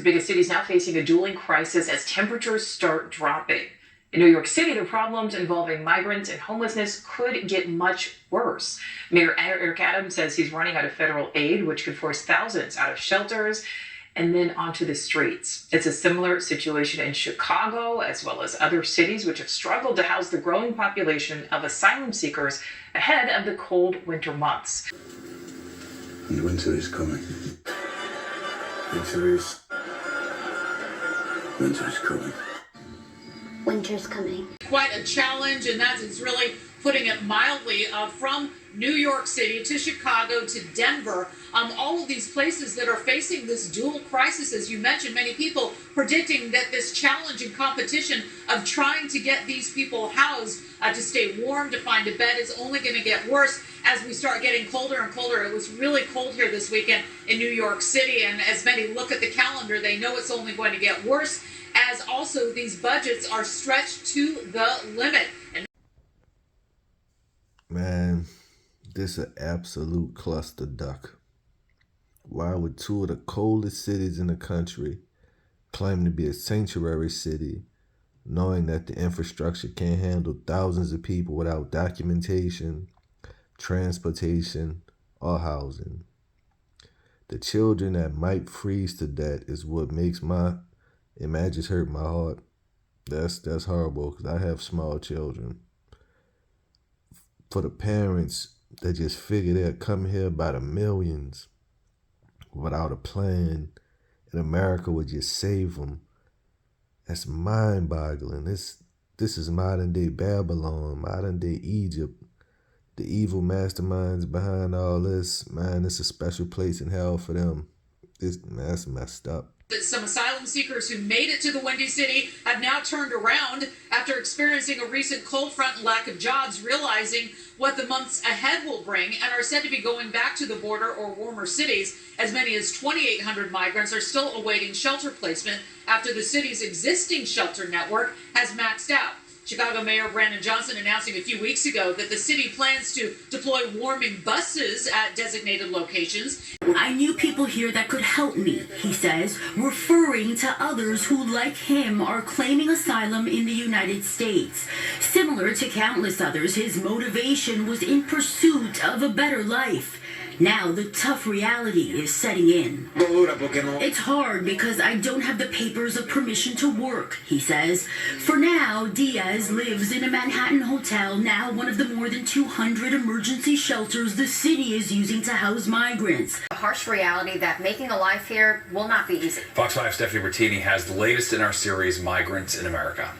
biggest cities now facing a dueling crisis as temperatures start dropping. In New York City, the problems involving migrants and homelessness could get much worse. Mayor Eric Adams says he's running out of federal aid, which could force thousands out of shelters and then onto the streets. It's a similar situation in Chicago, as well as other cities which have struggled to house the growing population of asylum seekers ahead of the cold winter months. And winter is coming. Winter is coming. Winter's coming. Quite a challenge, and that is really putting it mildly, from New York City to Chicago to Denver. All of these places that are facing this dual crisis, as you mentioned, many people predicting that this challenge and competition of trying to get these people housed, to stay warm, to find a bed, is only going to get worse as we start getting colder and colder. It was really cold here this weekend in New York City, and as many look at the calendar, they know it's only going to get worse, as also these budgets are stretched to the limit. Man, this is an absolute cluster duck. Why would two of the coldest cities in the country claim to be a sanctuary city, knowing that the infrastructure can't handle thousands of people without documentation, transportation, or housing? The children that might freeze to death is what makes just hurt my heart. That's horrible, because I have small children. For the parents that just figure they'll come here by the millions without a plan, and America would just save them, that's mind-boggling. This is modern-day Babylon, modern-day Egypt. The evil masterminds behind all this, man, it's a special place in hell for them. That's messed up. Some asylum seekers who made it to the Windy City have now turned around after experiencing a recent cold front and lack of jobs, realizing what the months ahead will bring, and are said to be going back to the border or warmer cities. As many as 2,800 migrants are still awaiting shelter placement after the city's existing shelter network has maxed out. Chicago Mayor Brandon Johnson announcing a few weeks ago that the city plans to deploy warming buses at designated locations. I knew people here that could help me, he says, referring to others who, like him, are claiming asylum in the United States. Similar to countless others, his motivation was in pursuit of a better life. Now the tough reality is setting in. It's hard because I don't have the papers of permission to work, he says. For now, Diaz lives in a Manhattan hotel, now one of the more than 200 emergency shelters the city is using to house migrants. A harsh reality that making a life here will not be easy. Fox 5's Stephanie Bertini has the latest in our series, Migrants in America.